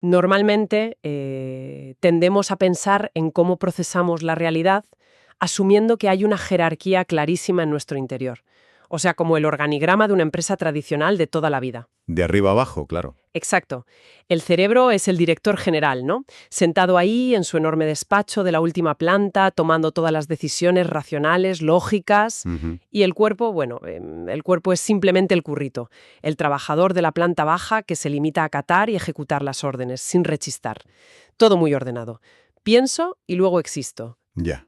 Normalmente tendemos a pensar en cómo procesamos la realidad asumiendo que hay una jerarquía clarísima en nuestro interior. O sea, como el organigrama de una empresa tradicional de toda la vida. De arriba abajo, claro. Exacto. El cerebro es el director general, ¿no? Sentado ahí en su enorme despacho de la última planta, tomando todas las decisiones racionales, lógicas. Ujú. Y el cuerpo, bueno, el cuerpo es simplemente el currito, el trabajador de la planta baja que se limita a acatar y ejecutar las órdenes, sin rechistar. Todo muy ordenado. Pienso y luego existo. Ya.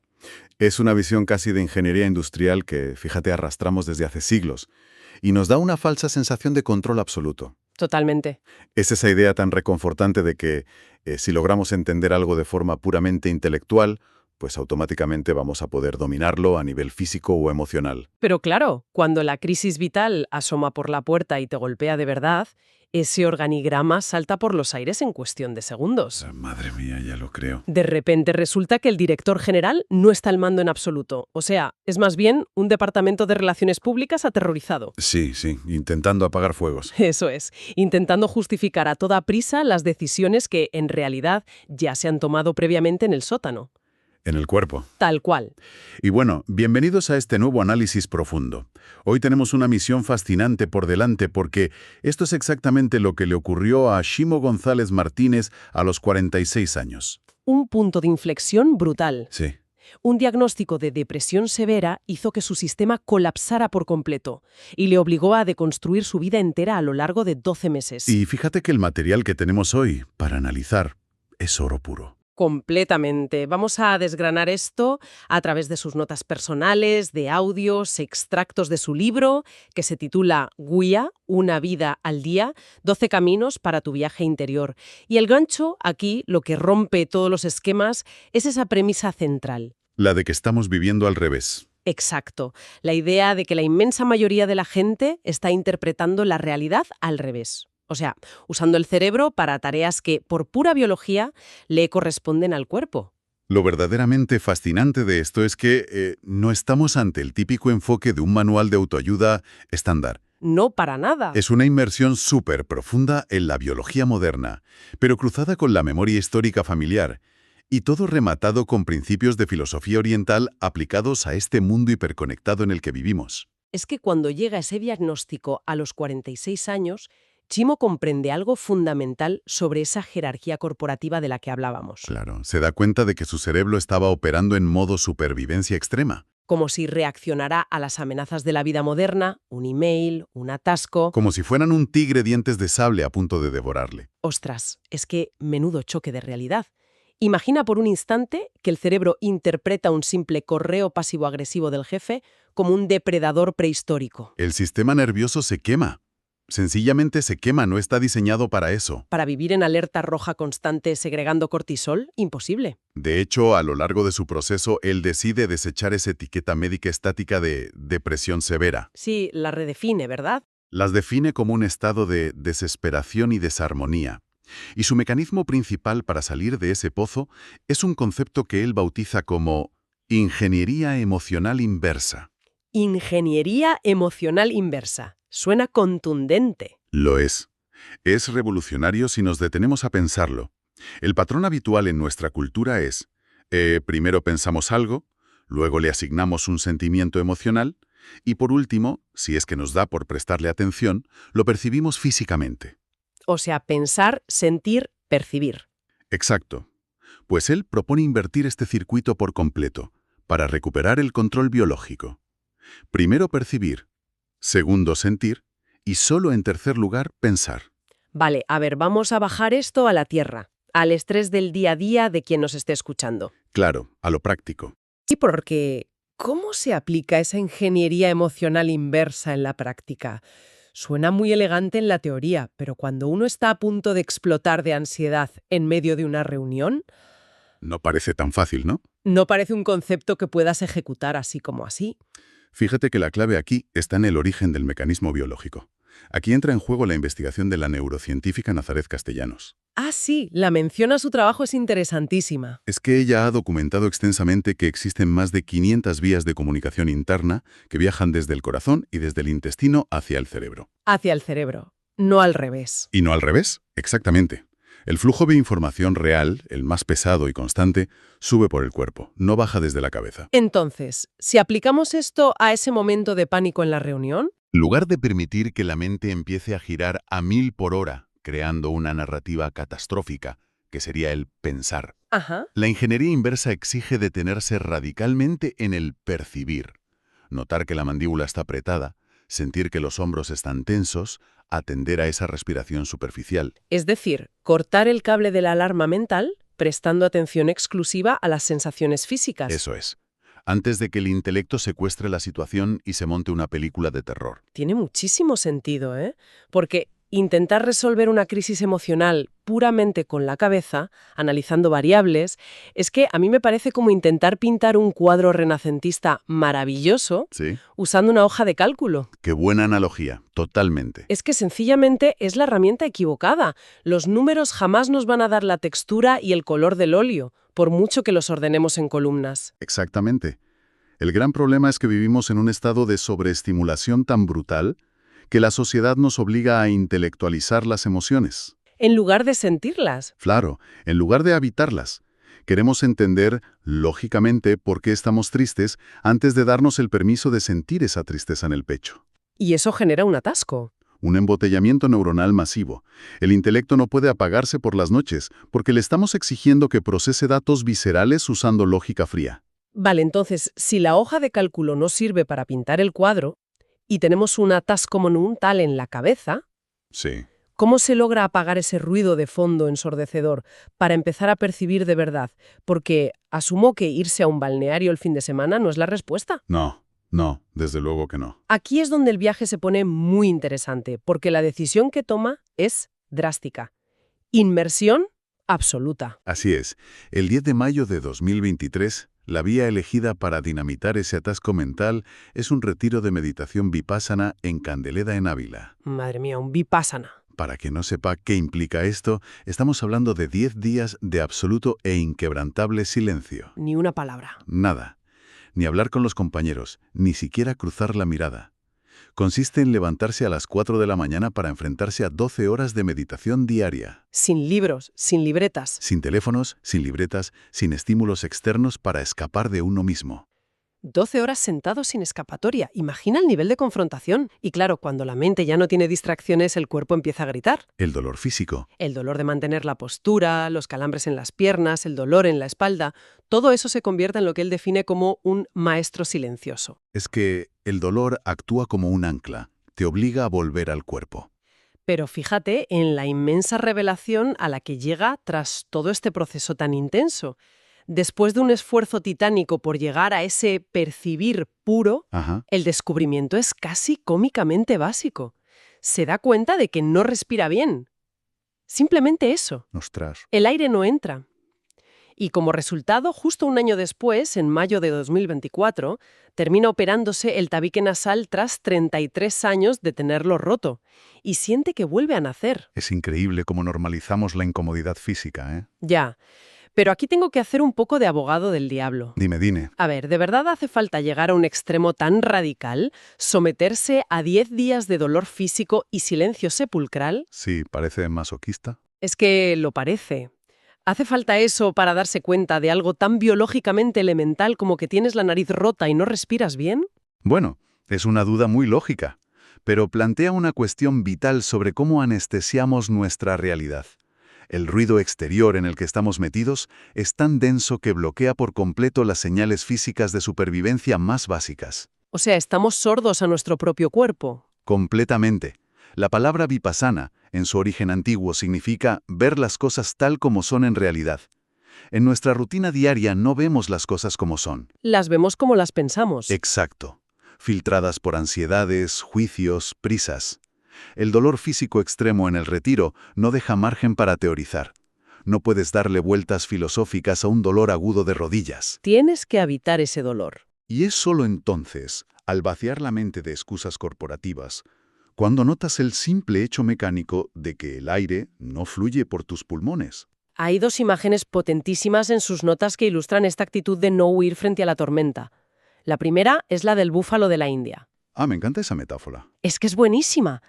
Es una visión casi de ingeniería industrial que, fíjate, arrastramos desde hace siglos. Y nos da una falsa sensación de control absoluto. Totalmente. Es esa idea tan reconfortante de que si logramos entender algo de forma puramente intelectual, pues automáticamente vamos a poder dominarlo a nivel físico o emocional. Pero claro, cuando la crisis vital asoma por la puerta y te golpea de verdad, ese organigrama salta por los aires en cuestión de segundos. Madre mía, ya lo creo. De repente resulta que el director general no está al mando en absoluto. O sea, es más bien un departamento de relaciones públicas aterrorizado. Sí, intentando apagar fuegos. Eso es, intentando justificar a toda prisa las decisiones que, en realidad, ya se han tomado previamente en el sótano. En el cuerpo. Tal cual. Y bueno, bienvenidos a este nuevo análisis profundo. Hoy tenemos una misión fascinante por delante porque esto es exactamente lo que le ocurrió a Ximo González Martínez a los 46 años. Un punto de inflexión brutal. Sí. Un diagnóstico de depresión severa hizo que su sistema colapsara por completo y le obligó a deconstruir su vida entera a lo largo de 12 meses. Y fíjate que el material que tenemos hoy para analizar es oro puro. Completamente. Vamos a desgranar esto a través de sus notas personales, de audios, extractos de su libro, que se titula Guía, una vida al día, 12 caminos para tu viaje interior. Y el gancho aquí, lo que rompe todos los esquemas, es esa premisa central. La de que estamos viviendo al revés. Exacto. La idea de que la inmensa mayoría de la gente está interpretando la realidad al revés. O sea, usando el cerebro para tareas que, por pura biología, le corresponden al cuerpo. Lo verdaderamente fascinante de esto es que no estamos ante el típico enfoque de un manual de autoayuda estándar. No para nada. Es una inmersión súper profunda en la biología moderna, pero cruzada con la memoria histórica familiar, y todo rematado con principios de filosofía oriental aplicados a este mundo hiperconectado en el que vivimos. Es que cuando llega ese diagnóstico a los 46 años, Chimo comprende algo fundamental sobre esa jerarquía corporativa de la que hablábamos. Claro, se da cuenta de que su cerebro estaba operando en modo supervivencia extrema. Como si reaccionara a las amenazas de la vida moderna, un email, un atasco. Como si fueran un tigre dientes de sable a punto de devorarle. Ostras, es que menudo choque de realidad. Imagina por un instante que el cerebro interpreta un simple correo pasivo-agresivo del jefe como un depredador prehistórico. El sistema nervioso se quema. Sencillamente se quema, no está diseñado para eso. Para vivir en alerta roja constante segregando cortisol, imposible. De hecho, a lo largo de su proceso, él decide desechar esa etiqueta médica estática de depresión severa. Sí, la redefine, ¿verdad? Las define como un estado de desesperación y desarmonía. Y su mecanismo principal para salir de ese pozo es un concepto que él bautiza como ingeniería emocional inversa. Ingeniería emocional inversa. Suena contundente. Lo es. Es revolucionario si nos detenemos a pensarlo. El patrón habitual en nuestra cultura es, primero pensamos algo, luego le asignamos un sentimiento emocional, y por último, si es que nos da por prestarle atención, lo percibimos físicamente. O sea, pensar, sentir, percibir. Exacto. Pues él propone invertir este circuito por completo, para recuperar el control biológico. Primero percibir, segundo sentir, y solo en tercer lugar pensar. Vale, a ver, vamos a bajar esto a la tierra, al estrés del día a día de quien nos esté escuchando. Claro, a lo práctico. Sí, porque ¿cómo se aplica esa ingeniería emocional inversa en la práctica? Suena muy elegante en la teoría, pero cuando uno está a punto de explotar de ansiedad en medio de una reunión, No parece tan fácil, ¿no? no parece un concepto que puedas ejecutar así como así. Fíjate que la clave aquí está en el origen del mecanismo biológico. Aquí entra en juego la investigación de la neurocientífica Nazaret Castellanos. Ah, sí, la mención a su trabajo es interesantísima. Es que ella ha documentado extensamente que existen más de 500 vías de comunicación interna que viajan desde el corazón y desde el intestino hacia el cerebro. Hacia el cerebro, no al revés. ¿Y no al revés? Exactamente. El flujo de información real, el más pesado y constante, sube por el cuerpo, no baja desde la cabeza. Entonces, si aplicamos esto a ese momento de pánico en la reunión, En lugar de permitir que la mente empiece a girar a 1000 por hora, creando una narrativa catastrófica, que sería el pensar, ajá, la ingeniería inversa exige detenerse radicalmente en el percibir. Notar que la mandíbula está apretada, sentir que los hombros están tensos, atender a esa respiración superficial. es decir, cortar el cable de la alarma mental prestando atención exclusiva a las sensaciones físicas. Eso es. Antes de que el intelecto secuestre la situación y se monte una película de terror. Tiene muchísimo sentido, ¿eh? Porque intentar resolver una crisis emocional puramente con la cabeza, analizando variables, es que a mí me parece como intentar pintar un cuadro renacentista maravilloso ¿Sí? usando una hoja de cálculo. Qué buena analogía, totalmente. Es que sencillamente es la herramienta equivocada. Los números jamás nos van a dar la textura y el color del óleo, por mucho que los ordenemos en columnas. Exactamente. El gran problema es que vivimos en un estado de sobreestimulación tan brutal que la sociedad nos obliga a intelectualizar las emociones. En lugar de sentirlas. Claro, en lugar de habitarlas. Queremos entender, lógicamente, por qué estamos tristes antes de darnos el permiso de sentir esa tristeza en el pecho. Y eso genera un atasco. Un embotellamiento neuronal masivo. El intelecto no puede apagarse por las noches porque le estamos exigiendo que procese datos viscerales usando lógica fría. Vale, entonces, si la hoja de cálculo no sirve para pintar el cuadro y tenemos un atasco monumental en la cabeza, Sí. ¿cómo se logra apagar ese ruido de fondo ensordecedor para empezar a percibir de verdad? Porque asumo que irse a un balneario el fin de semana no es la respuesta. No, desde luego que no. Aquí es donde el viaje se pone muy interesante, porque la decisión que toma es drástica. Inmersión absoluta. Así es. El 10 de mayo de 2023, la vía elegida para dinamitar ese atasco mental es un retiro de meditación vipassana en Candeleda, en Ávila. Madre mía, un vipassana. Para quien no sepa qué implica esto, estamos hablando de 10 días de absoluto e inquebrantable silencio. Ni una palabra. Nada. Ni hablar con los compañeros, ni siquiera cruzar la mirada. Consiste en levantarse a las 4 de la mañana para enfrentarse a 12 horas de meditación diaria. Sin libros, sin libretas. Sin teléfonos, sin libretas, sin estímulos externos para escapar de uno mismo. 12 horas sentados sin escapatoria. Imagina el nivel de confrontación. Y claro, cuando la mente ya no tiene distracciones, el cuerpo empieza a gritar. El dolor físico. El dolor de mantener la postura, los calambres en las piernas, el dolor en la espalda, todo eso se convierte en lo que él define como un maestro silencioso. Es que el dolor actúa como un ancla, te obliga a volver al cuerpo. Pero fíjate en la inmensa revelación a la que llega tras todo este proceso tan intenso. Después de un esfuerzo titánico por llegar a ese percibir puro, Ajá. el descubrimiento es casi cómicamente básico. Se da cuenta de que no respira bien. Simplemente eso. Ostras. El aire no entra. Y como resultado, justo un año después, en mayo de 2024, termina operándose el tabique nasal tras 33 años de tenerlo roto. Y siente que vuelve a nacer. Es increíble cómo normalizamos la incomodidad física, ¿eh? Ya. Pero aquí tengo que hacer un poco de abogado del diablo. Dime. A ver, ¿de verdad hace falta llegar a un extremo tan radical, someterse a 10 días de dolor físico y silencio sepulcral? Sí, parece masoquista. Es que lo parece. ¿Hace falta eso para darse cuenta de algo tan biológicamente elemental como que tienes la nariz rota y no respiras bien? Bueno, es una duda muy lógica, pero plantea una cuestión vital sobre cómo anestesiamos nuestra realidad. El ruido exterior en el que estamos metidos es tan denso que bloquea por completo las señales físicas de supervivencia más básicas. O sea, estamos sordos a nuestro propio cuerpo. Completamente. La palabra vipassana, en su origen antiguo, significa ver las cosas tal como son en realidad. En nuestra rutina diaria no vemos las cosas como son. Las vemos como las pensamos. Exacto. Filtradas por ansiedades, juicios, prisas. El dolor físico extremo en el retiro no deja margen para teorizar. No puedes darle vueltas filosóficas a un dolor agudo de rodillas. Tienes que habitar ese dolor. Y es solo entonces, al vaciar la mente de excusas corporativas, cuando notas el simple hecho mecánico de que el aire no fluye por tus pulmones. Hay dos imágenes potentísimas en sus notas que ilustran esta actitud de no huir frente a la tormenta. La primera es la del búfalo de la India. Me encanta esa metáfora. Es que es buenísima.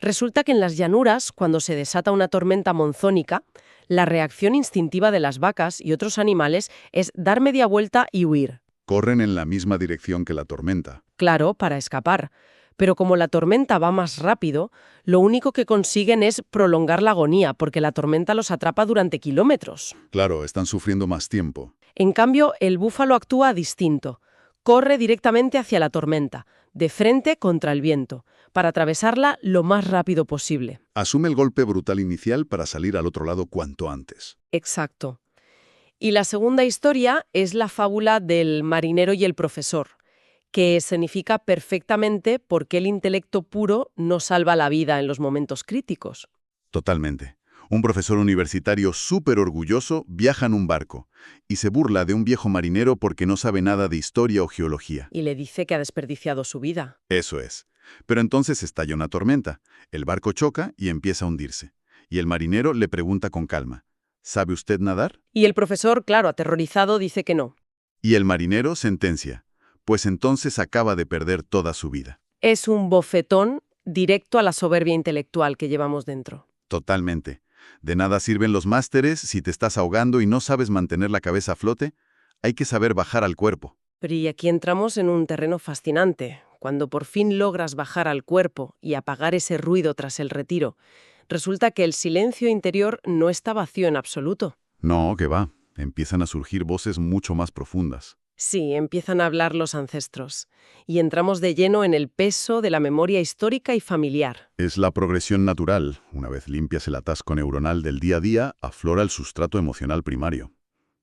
Resulta que en las llanuras, cuando se desata una tormenta monzónica, la reacción instintiva de las vacas y otros animales es dar media vuelta y huir. Corren en la misma dirección que la tormenta. Claro, para escapar. Pero como la tormenta va más rápido, lo único que consiguen es prolongar la agonía, porque la tormenta los atrapa durante kilómetros. Claro, están sufriendo más tiempo. En cambio, el búfalo actúa distinto. Corre directamente hacia la tormenta, de frente contra el viento, para atravesarla lo más rápido posible. Asume el golpe brutal inicial para salir al otro lado cuanto antes. Exacto. Y la segunda historia es la fábula del marinero y el profesor, que escenifica perfectamente por qué el intelecto puro no salva la vida en los momentos críticos. Totalmente. Un profesor universitario súper orgulloso viaja en un barco y se burla de un viejo marinero porque no sabe nada de historia o geología. Y le dice que ha desperdiciado su vida. Eso es. Pero entonces estalla una tormenta. El barco choca y empieza a hundirse. Y el marinero le pregunta con calma, ¿sabe usted nadar? Y el profesor, claro, aterrorizado, dice que no. Y el marinero sentencia, pues entonces acaba de perder toda su vida. Es un bofetón directo a la soberbia intelectual que llevamos dentro. Totalmente. De nada sirven los másteres si te estás ahogando y no sabes mantener la cabeza a flote. Hay que saber bajar al cuerpo. Pero y aquí entramos en un terreno fascinante. Cuando por fin logras bajar al cuerpo y apagar ese ruido tras el retiro, resulta que el silencio interior no está vacío en absoluto. No, que va. Empiezan a surgir voces mucho más profundas. Sí, empiezan a hablar los ancestros. Y entramos de lleno en el peso de la memoria histórica y familiar. Es la progresión natural. Una vez limpias el atasco neuronal del día a día, aflora el sustrato emocional primario.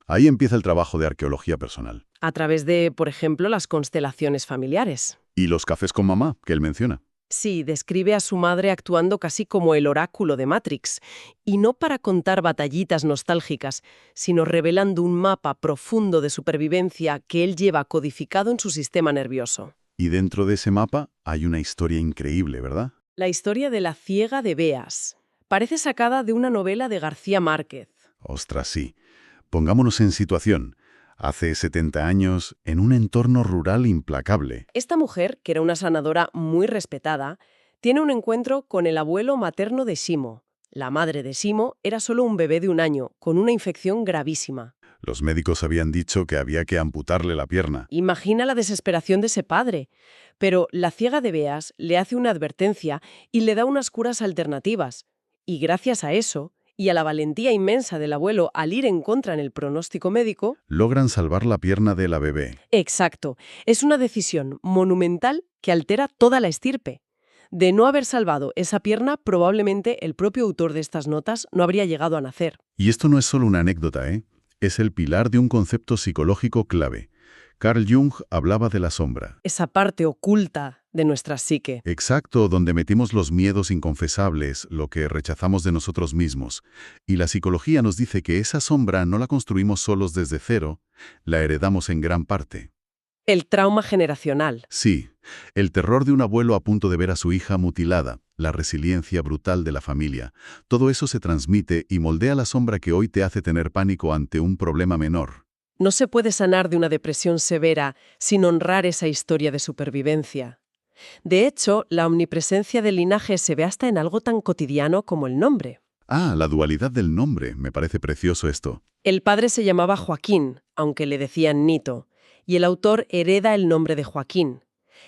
Ahí empieza el trabajo de arqueología personal. A través de, por ejemplo, las constelaciones familiares. Y los cafés con mamá, que él menciona. Sí, describe a su madre actuando casi como el oráculo de Matrix, y no para contar batallitas nostálgicas, sino revelando un mapa profundo de supervivencia que él lleva codificado en su sistema nervioso. Y dentro de ese mapa hay una historia increíble, ¿verdad? La historia de la ciega de Beas. Parece sacada de una novela de García Márquez. Ostras, sí. Pongámonos en situación. Hace 70 años, en un entorno rural implacable. Esta mujer, que era una sanadora muy respetada, tiene un encuentro con el abuelo materno de Simo. La madre de Simo era solo un bebé de 1 año, con una infección gravísima. Los médicos habían dicho que había que amputarle la pierna. Imagina la desesperación de ese padre. Pero la ciega de Beas le hace una advertencia y le da unas curas alternativas. Y gracias a eso, y a la valentía inmensa del abuelo al ir en contra en el pronóstico médico... Logran salvar la pierna de la bebé. Exacto. Es una decisión monumental que altera toda la estirpe. De no haber salvado esa pierna, probablemente el propio autor de estas notas no habría llegado a nacer. Y esto no es solo una anécdota, ¿eh? Es el pilar de un concepto psicológico clave. Carl Jung hablaba de la sombra. Esa parte oculta de nuestra psique. Exacto, donde metimos los miedos inconfesables, lo que rechazamos de nosotros mismos. Y la psicología nos dice que esa sombra no la construimos solos desde cero, la heredamos en gran parte. El trauma generacional. Sí, el terror de un abuelo a punto de ver a su hija mutilada, la resiliencia brutal de la familia, todo eso se transmite y moldea la sombra que hoy te hace tener pánico ante un problema menor. No se puede sanar de una depresión severa sin honrar esa historia de supervivencia. De hecho, la omnipresencia del linaje se ve hasta en algo tan cotidiano como el nombre. Ah, la dualidad del nombre, me parece precioso esto. El padre se llamaba Joaquín, aunque le decían Nito, y el autor hereda el nombre de Joaquín.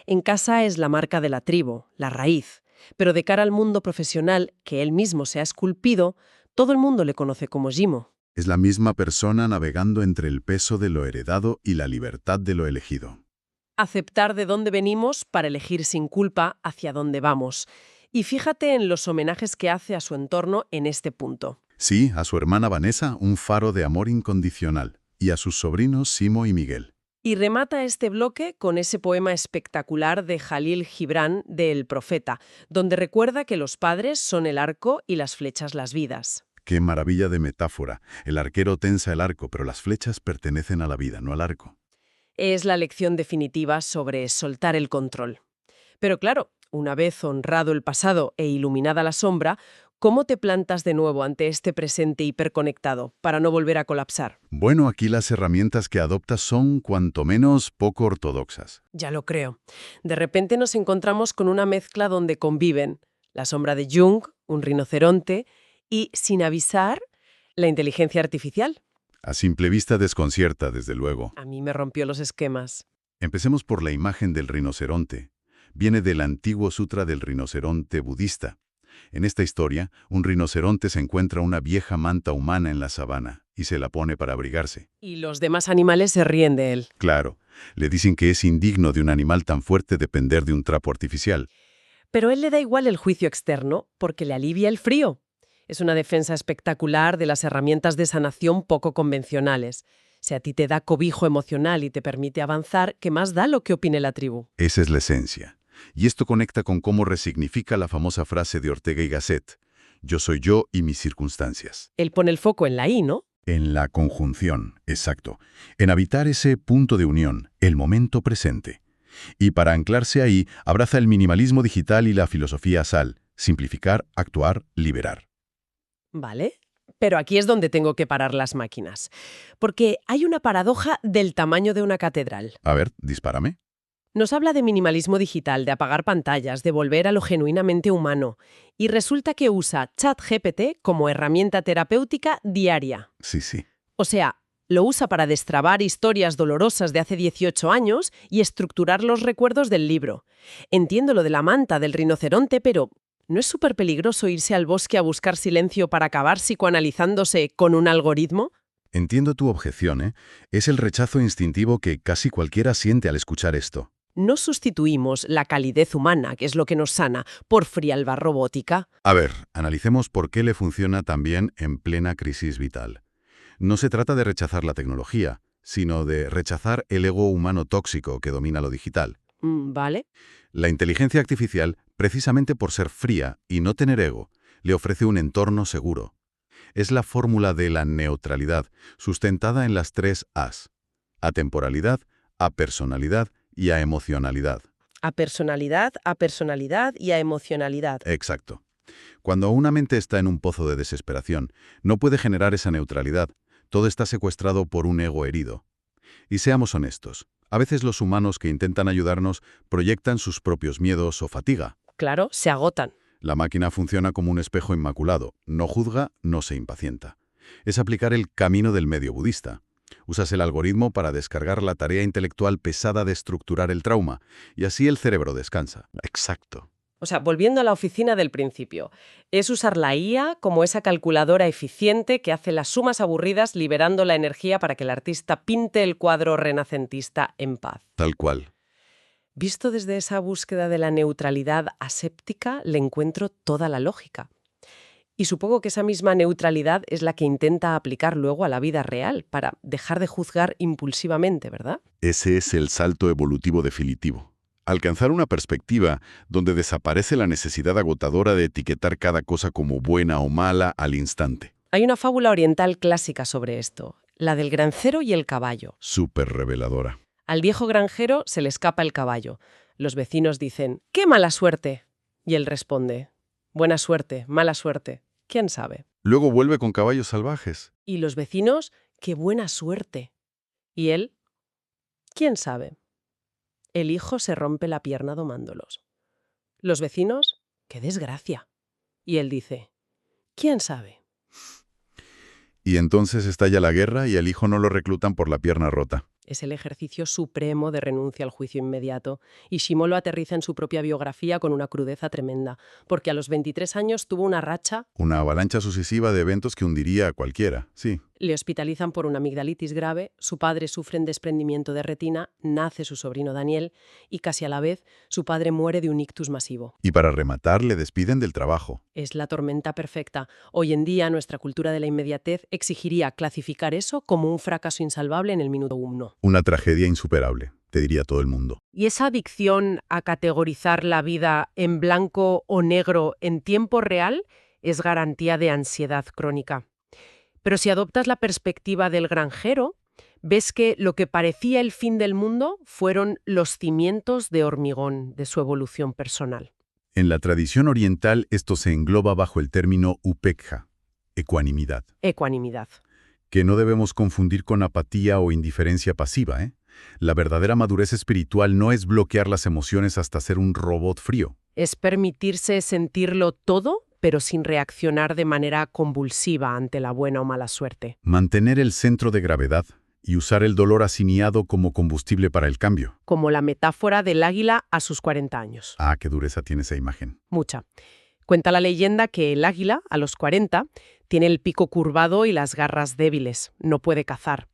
En casa es la marca de la tribu, la raíz, pero de cara al mundo profesional que él mismo se ha esculpido, todo el mundo le conoce como Jimo. Es la misma persona navegando entre el peso de lo heredado y la libertad de lo elegido. Aceptar de dónde venimos para elegir sin culpa hacia dónde vamos. Y fíjate en los homenajes que hace a su entorno en este punto. Sí, a su hermana Vanessa, un faro de amor incondicional, y a sus sobrinos Simo y Miguel. Y remata este bloque con ese poema espectacular de Jalil Gibran de El Profeta, donde recuerda que los padres son el arco y las flechas las vidas. ¡Qué maravilla de metáfora! El arquero tensa el arco, pero las flechas pertenecen a la vida, no al arco. Es la lección definitiva sobre soltar el control. Pero claro, una vez honrado el pasado e iluminada la sombra, ¿cómo te plantas de nuevo ante este presente hiperconectado para no volver a colapsar? Bueno, aquí las herramientas que adoptas son, cuanto menos, poco ortodoxas. Ya lo creo. De repente nos encontramos con una mezcla donde conviven La sombra de Jung, un rinoceronte, y, sin avisar, la inteligencia artificial. A simple vista desconcierta, desde luego. A mí me rompió los esquemas. Empecemos por la imagen del rinoceronte. Viene del antiguo sutra del rinoceronte budista. En esta historia, un rinoceronte se encuentra una vieja manta humana en la sabana y se la pone para abrigarse. Y los demás animales se ríen de él. Claro, le dicen que es indigno de un animal tan fuerte depender de un trapo artificial. Pero él le da igual el juicio externo porque le alivia el frío. Es una defensa espectacular de las herramientas de sanación poco convencionales. Si a ti te da cobijo emocional y te permite avanzar, ¿qué más da lo que opine la tribu? Esa es la esencia. Y esto conecta con cómo resignifica la famosa frase de Ortega y Gasset: yo soy yo y mis circunstancias. Él pone el foco en la I, ¿no? En la conjunción, exacto. En habitar ese punto de unión, el momento presente. Y para anclarse ahí, abraza el minimalismo digital y la filosofía SAL: simplificar, actuar, liberar. Vale. Pero aquí es donde tengo que parar las máquinas. Porque hay una paradoja del tamaño de una catedral. A ver, dispárame. Nos habla de minimalismo digital, de apagar pantallas, de volver a lo genuinamente humano. Y resulta que usa ChatGPT como herramienta terapéutica diaria. Sí. O sea, lo usa para destrabar historias dolorosas de hace 18 años y estructurar los recuerdos del libro. Entiendo lo de la manta del rinoceronte, pero ¿no es súper peligroso irse al bosque a buscar silencio para acabar psicoanalizándose con un algoritmo? Entiendo tu objeción, ¿eh? Es el rechazo instintivo que casi cualquiera siente al escuchar esto. No sustituimos la calidez humana, que es lo que nos sana, por frialdad robótica. A ver, analicemos por qué le funciona tan bien en plena crisis vital. No se trata de rechazar la tecnología, sino de rechazar el ego humano tóxico que domina lo digital. ¿Vale? La inteligencia artificial, precisamente por ser fría y no tener ego, le ofrece un entorno seguro. Es la fórmula de la neutralidad, sustentada en las 3 A's: atemporalidad, apersonalidad y aemocionalidad. A personalidad y a emocionalidad. Exacto. Cuando una mente está en un pozo de desesperación, no puede generar esa neutralidad. Todo está secuestrado por un ego herido. Y seamos honestos, a veces los humanos que intentan ayudarnos proyectan sus propios miedos o fatiga. Claro, se agotan. La máquina funciona como un espejo inmaculado. No juzga, no se impacienta. Es aplicar el camino del medio budista. Usas el algoritmo para descargar la tarea intelectual pesada de estructurar el trauma, y así el cerebro descansa. Exacto. O sea, volviendo a la oficina del principio, es usar la IA como esa calculadora eficiente que hace las sumas aburridas liberando la energía para que el artista pinte el cuadro renacentista en paz. Tal cual. Visto desde esa búsqueda de la neutralidad aséptica, le encuentro toda la lógica. Y supongo que esa misma neutralidad es la que intenta aplicar luego a la vida real, para dejar de juzgar impulsivamente, ¿verdad? Ese es el salto evolutivo definitivo. Alcanzar una perspectiva donde desaparece la necesidad agotadora de etiquetar cada cosa como buena o mala al instante. Hay una fábula oriental clásica sobre esto, la del granjero y el caballo. Súper reveladora. Al viejo granjero se le escapa el caballo. Los vecinos dicen, ¡qué mala suerte! Y él responde, buena suerte, mala suerte, ¿quién sabe? Luego vuelve con caballos salvajes. Y los vecinos, ¡qué buena suerte! Y él, ¿quién sabe? El hijo se rompe la pierna domándolos. Los vecinos, ¡qué desgracia! Y él dice, ¿quién sabe? Y entonces estalla la guerra y al hijo no lo reclutan por la pierna rota. Es el ejercicio supremo de renuncia al juicio inmediato, y Shimo lo aterriza en su propia biografía con una crudeza tremenda, porque a los 23 años tuvo una racha. Una avalancha sucesiva de eventos que hundiría a cualquiera, sí. Le hospitalizan por una amigdalitis grave, su padre sufre un desprendimiento de retina, nace su sobrino Daniel, y casi a la vez su padre muere de un ictus masivo. Y para rematar, le despiden del trabajo. Es la tormenta perfecta. Hoy en día nuestra cultura de la inmediatez exigiría clasificar eso como un fracaso insalvable en el minuto 1. Una tragedia insuperable, te diría todo el mundo. Y esa adicción a categorizar la vida en blanco o negro en tiempo real es garantía de ansiedad crónica. Pero si adoptas la perspectiva del granjero, ves que lo que parecía el fin del mundo fueron los cimientos de hormigón de su evolución personal. En la tradición oriental esto se engloba bajo el término upekkha, ecuanimidad. Ecuanimidad. Que no debemos confundir con apatía o indiferencia pasiva, ¿eh? La verdadera madurez espiritual no es bloquear las emociones hasta ser un robot frío. Es permitirse sentirlo todo, pero sin reaccionar de manera convulsiva ante la buena o mala suerte. Mantener el centro de gravedad y usar el dolor asimiado como combustible para el cambio. Como la metáfora del águila a sus 40 años. Ah, qué dureza tiene esa imagen. Mucha. Cuenta la leyenda que el águila, a los 40, tiene el pico curvado y las garras débiles, no puede cazar.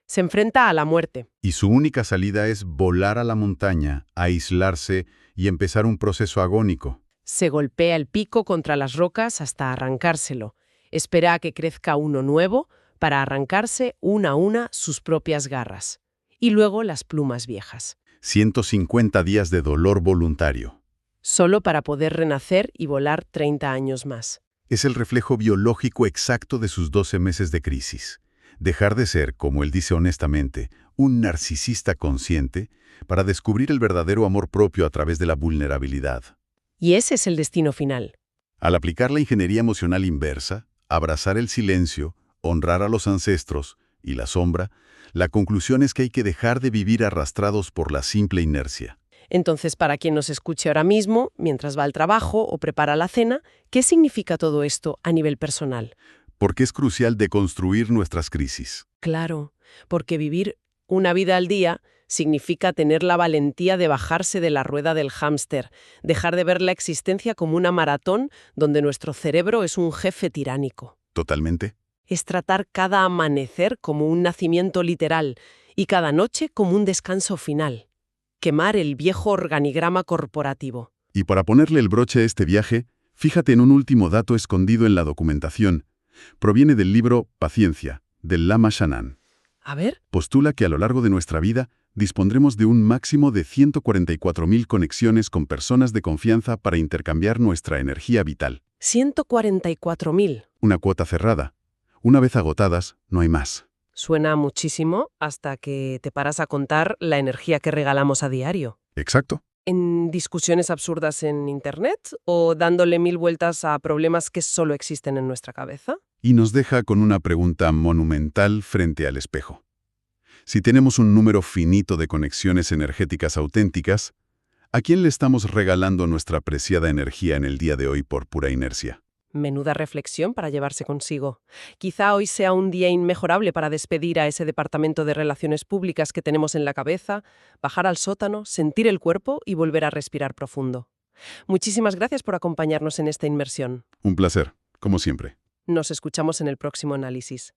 Se enfrenta a la muerte. Y su única salida es volar a la montaña, aislarse y empezar un proceso agónico. Se golpea el pico contra las rocas hasta arrancárselo. Espera a que crezca uno nuevo para arrancarse una a una sus propias garras. Y luego las plumas viejas. 150 días de dolor voluntario. Solo para poder renacer y volar 30 años más. Es el reflejo biológico exacto de sus 12 meses de crisis. Dejar de ser, como él dice honestamente, un narcisista consciente para descubrir el verdadero amor propio a través de la vulnerabilidad. Y ese es el destino final. Al aplicar la ingeniería emocional inversa, abrazar el silencio, honrar a los ancestros y la sombra, la conclusión es que hay que dejar de vivir arrastrados por la simple inercia. Entonces, para quien nos escuche ahora mismo, mientras va al trabajo o prepara la cena, ¿qué significa todo esto a nivel personal? Porque es crucial deconstruir nuestras crisis. Claro, porque vivir una vida al día significa tener la valentía de bajarse de la rueda del hámster, dejar de ver la existencia como una maratón donde nuestro cerebro es un jefe tiránico. Totalmente. Es tratar cada amanecer como un nacimiento literal y cada noche como un descanso final. Quemar el viejo organigrama corporativo. Y para ponerle el broche a este viaje, fíjate en un último dato escondido en la documentación. Proviene del libro Paciencia, del Lama Shanaan. A ver. Postula que a lo largo de nuestra vida dispondremos de un máximo de 144.000 conexiones con personas de confianza para intercambiar nuestra energía vital. 144.000. Una cuota cerrada. Una vez agotadas, no hay más. Suena muchísimo hasta que te paras a contar la energía que regalamos a diario. Exacto. ¿En discusiones absurdas en Internet o dándole 1000 vueltas a problemas que solo existen en nuestra cabeza? Y nos deja con una pregunta monumental frente al espejo. Si tenemos un número finito de conexiones energéticas auténticas, ¿a quién le estamos regalando nuestra preciada energía en el día de hoy por pura inercia? Menuda reflexión para llevarse consigo. Quizá hoy sea un día inmejorable para despedir a ese departamento de relaciones públicas que tenemos en la cabeza, bajar al sótano, sentir el cuerpo y volver a respirar profundo. Muchísimas gracias por acompañarnos en esta inmersión. Un placer, como siempre. Nos escuchamos en el próximo análisis.